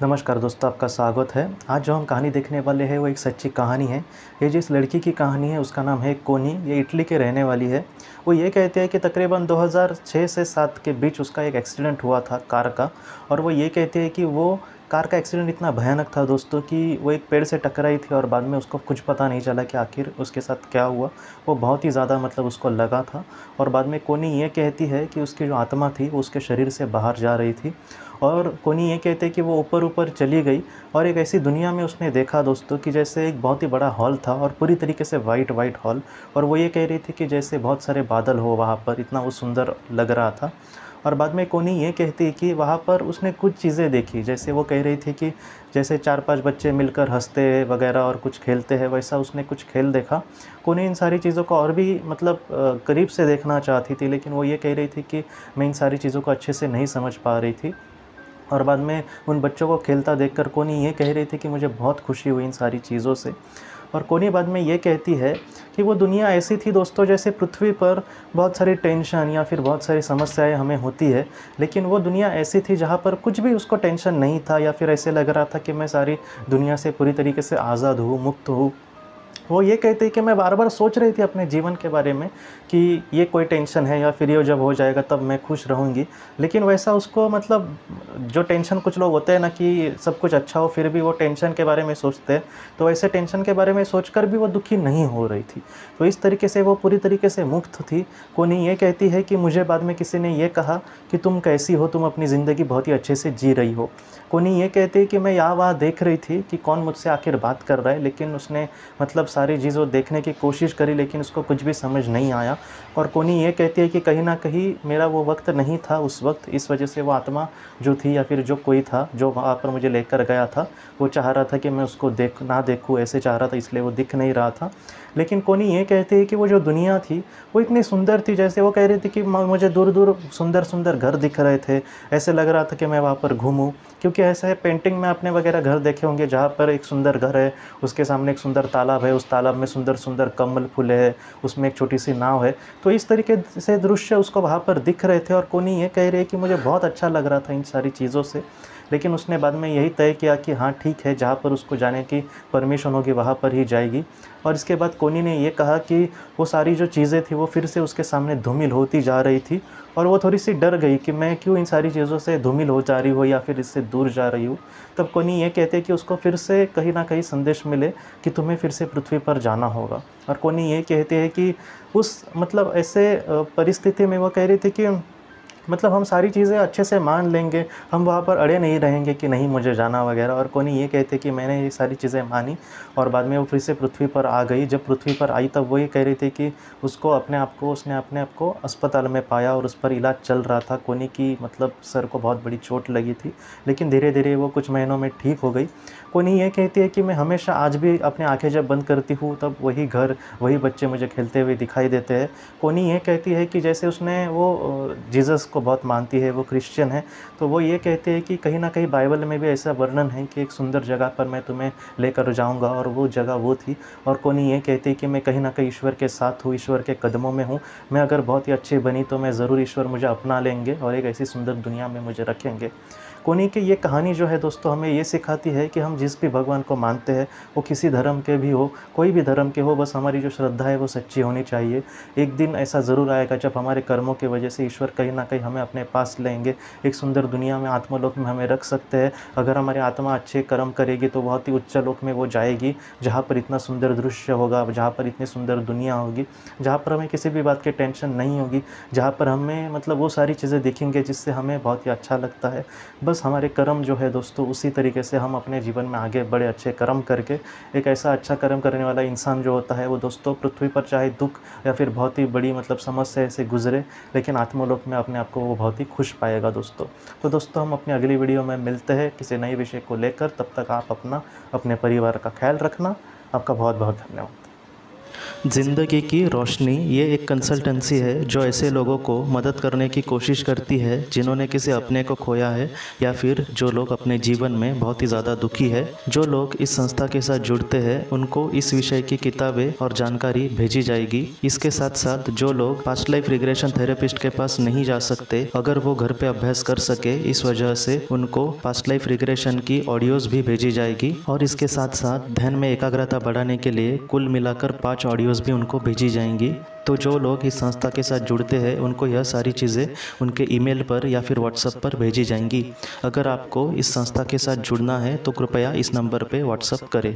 नमस्कार दोस्तों, आपका स्वागत है। आज जो हम कहानी देखने वाले हैं वो एक सच्ची कहानी है। ये जिस लड़की की कहानी है उसका नाम है कोनी। ये इटली के रहने वाली है। वो ये कहते हैं कि तकरीबन 2006 से 7 के बीच उसका एक एक्सीडेंट हुआ था कार का। और वो ये कहते हैं कि वो कार का एक्सीडेंट इतना भयानक था दोस्तों कि वो एक पेड़ से टकराई थी और बाद में उसको कुछ पता नहीं चला कि आखिर उसके साथ क्या हुआ। वो बहुत ही ज़्यादा मतलब उसको लगा था। और बाद में कोनी ये कहती है कि उसकी जो आत्मा थी वो उसके शरीर से बाहर जा रही थी। और कोनी ये कहते हैं कि वो ऊपर-ऊपर चली गई और एक ऐसी दुनिया में उसने देखा दोस्तों कि जैसे एक बहुत ही बड़ा हॉल था और पूरी तरीके से वाइट हॉल। और वो ये कह रही थी कि जैसे बहुत सारे बादल हो वहाँ पर, इतना वो सुंदर लग रहा था। और बाद में कोनी ये कहती है कि वहाँ पर उसने कुछ चीज़ें देखी, जैसे वो कह रही थी कि जैसे 4-5 बच्चे मिलकर हँसते वगैरह और कुछ खेलते हैं, वैसा उसने कुछ खेल देखा। कोनी इन सारी चीज़ों को और भी मतलब करीब से देखना चाहती थी, लेकिन वो ये कह रही थी कि मैं इन सारी चीज़ों को अच्छे से नहीं समझ पा रही थी। और बाद में उन बच्चों को खेलता देखकर कोनी ये कह रही थी कि मुझे बहुत खुशी हुई इन सारी चीज़ों से। और कोनी बाद में ये कहती है कि वो दुनिया ऐसी थी दोस्तों, जैसे पृथ्वी पर बहुत सारी टेंशन या फिर बहुत सारी समस्याएं हमें होती है, लेकिन वो दुनिया ऐसी थी जहाँ पर कुछ भी उसको टेंशन नहीं था या फिर ऐसे लग रहा था कि मैं सारी दुनिया से पूरी तरीके से आज़ाद हूँ, मुक्त हूँ। वो ये कहते हैं कि मैं बार-बार सोच रही थी अपने जीवन के बारे में कि ये कोई टेंशन है या फिर ये जब हो जाएगा तब मैं खुश रहूँगी। लेकिन वैसा उसको मतलब जो टेंशन कुछ लोग होते हैं ना कि सब कुछ अच्छा हो फिर भी वो टेंशन के बारे में सोचते हैं, तो वैसे टेंशन के बारे में सोचकर भी वो दुखी नहीं हो रही थी। तो इस तरीके से वो पूरी तरीके से मुक्त थी। कोनी ये कहती है कि मुझे बाद में किसी ने ये कहा कि तुम कैसी हो? तुम अपनी ज़िंदगी बहुत ही अच्छे से जी रही हो। कोनी ये कहती है कि मैं यहाँ-वहाँ देख रही थी कि कौन मुझसे आखिर बात कर रहा है, लेकिन उसने मतलब सारी चीज़ों देखने की कोशिश करी लेकिन उसको कुछ भी समझ नहीं आया। और कोनी ये कहती है कि कहीं न कहीं मेरा वो वक़्त नहीं था उस वक़्त, इस वजह से वो आत्मा जो थी या फिर जो कोई था, जो वहाँ पर मुझे लेकर गया था, वो चाह रहा था कि मैं उसको ना देखूँ, ऐसे चाह रहा था, इसलिए वो दिख नहीं रहा था। लेकिन कोनी ये कहती है कि वो जो दुनिया थी, वो इतनी सुंदर थी, जैसे वो कह रही थी कि म मुझे दूर-दूर सुंदर-सुंदर घर दिख रहे थे। ऐसे लग रहा था कि मैं वहाँ पर घूमूँ, क्योंकि ऐसा है पेंटिंग में आपने वग़ैरह घर देखे होंगे जहाँ पर एक सुंदर घर है, उसके सामने एक सुंदर तालाब है, उस तालाब में सुंदर-सुंदर कमल फूले हैं, उसमें एक छोटी-सी नाव है। तो इस तरीके से दृश्य उसको वहाँ पर दिख रहे थे और कोनी ये कह रही है कि मुझे बहुत अच्छा लग रहा था इन सारी चीज़ों से। लेकिन उसने बाद में यही तय किया कि हाँ ठीक है, जहाँ पर उसको जाने की परमिशन होगी वहाँ पर ही जाएगी। और इसके बाद कोनी ने ये कहा कि वो सारी जो चीज़ें थी वो फिर से उसके सामने धूमिल होती जा रही थी। और वो थोड़ी-सी डर गई कि मैं क्यों इन सारी चीज़ों से धूमिल हो जा रही हूँ या फिर इससे दूर जा रही हूँ। तब कोनी ये कहते हैं कि उसको फिर से कहीं न कहीं संदेश मिले कि तुम्हें फिर से पृथ्वी पर जाना होगा। और कोनी ये कहते हैं कि उस मतलब ऐसे परिस्थिति में वो कह रही थी कि मतलब हम सारी चीज़ें अच्छे से मान लेंगे, हम वहाँ पर अड़े नहीं रहेंगे कि नहीं मुझे जाना वगैरह। और कोनी ये कहते कि मैंने ये सारी चीज़ें मानी और बाद में वो फिर से पृथ्वी पर आ गई। जब पृथ्वी पर आई तब वो ये कह रही थी कि उसने अपने आप को अस्पताल में पाया और उस पर इलाज चल रहा था। कोनी की मतलब सर को बहुत बड़ी चोट लगी थी, लेकिन धीरे-धीरे वो कुछ महीनों में ठीक हो गई। कोनी ये कहती है कि मैं हमेशा आज भी अपनी आँखें जब बंद करती हूँ तब वही घर, वही बच्चे मुझे खेलते हुए दिखाई देते हैं। कोनी ये कहती है कि जैसे उसने वो जीसस को बहुत मानती है, वो क्रिश्चियन है, तो वो ये कहते हैं कि कहीं न कहीं बाइबल में भी ऐसा वर्णन है कि एक सुंदर जगह पर मैं तुम्हें लेकर जाऊँगा और वो जगह वो थी। और कोनी ये कहती है कि मैं कहीं न कहीं ईश्वर के साथ हूँ, ईश्वर के कदमों में हूँ। मैं अगर बहुत ही अच्छी बनी तो मैं ज़रूर ईश्वर मुझे अपना लेंगे और एक ऐसी सुंदर दुनिया में मुझे रखेंगे। कोनी की ये कहानी जो है दोस्तों हमें ये सिखाती है कि हम जिस भी भगवान को मानते हैं, वो किसी धर्म के भी हो, कोई भी धर्म के हो, बस हमारी जो श्रद्धा है वो सच्ची होनी चाहिए। एक दिन ऐसा ज़रूर आएगा जब हमारे कर्मों की वजह से ईश्वर कहीं न कहीं हमें अपने पास लेंगे, एक सुंदर दुनिया में आत्मलोक में हमें रख सकते हैं। अगर हमारी आत्मा अच्छे कर्म करेगी तो बहुत ही उच्च लोक में वो जाएगी, जहाँ पर इतना सुंदर दृश्य होगा, जहाँ पर इतनी सुंदर दुनिया होगी, जहाँ पर हमें किसी भी बात की टेंशन नहीं होगी, जहाँ पर हमें मतलब वो सारी चीज़ें दिखेंगे जिससे हमें बहुत ही अच्छा लगता है। बस हमारे कर्म जो है दोस्तों उसी तरीके से हम अपने जीवन में आगे बड़े अच्छे कर्म करके एक ऐसा अच्छा कर्म करने वाला इंसान जो होता है वो दोस्तों पृथ्वी पर चाहे दुःख या फिर बहुत ही बड़ी मतलब समस्या से गुज़रे, लेकिन आत्मलोक में अपने आप को वो बहुत ही खुश पाएगा दोस्तों। तो दोस्तों हम अपनी अगली वीडियो में मिलते हैं किसी नए विषय को लेकर। तब तक आप अपना, अपने परिवार का ख़्याल रखना। आपका बहुत-बहुत धन्यवाद। ज़िंदगी की रोशनी ये एक कंसल्टेंसी है जो ऐसे लोगों को मदद करने की कोशिश करती है जिन्होंने किसी अपने को खोया है या फिर जो लोग अपने जीवन में बहुत ही ज़्यादा दुखी है। जो लोग इस संस्था के साथ जुड़ते हैं उनको इस विषय की किताबें और जानकारी भेजी जाएगी। इसके साथ साथ जो लोग पास्ट लाइफ रिग्रेशन थेरेपिस्ट के पास नहीं जा सकते, अगर वो घर पे अभ्यास कर सके, इस वजह से उनको पास्ट लाइफ रिग्रेशन की ऑडियोज़ भी भेजी जाएगी। और इसके साथ साथ ध्यान में एकाग्रता बढ़ाने के लिए कुल मिलाकर 5 ऑडियोज़ भी उनको भेजी जाएंगी। तो जो लोग इस संस्था के साथ जुड़ते हैं उनको यह सारी चीज़ें उनके ईमेल पर या फिर व्हाट्सएप पर भेजी जाएंगी। अगर आपको इस संस्था के साथ जुड़ना है तो कृपया इस नंबर पे व्हाट्सएप करें।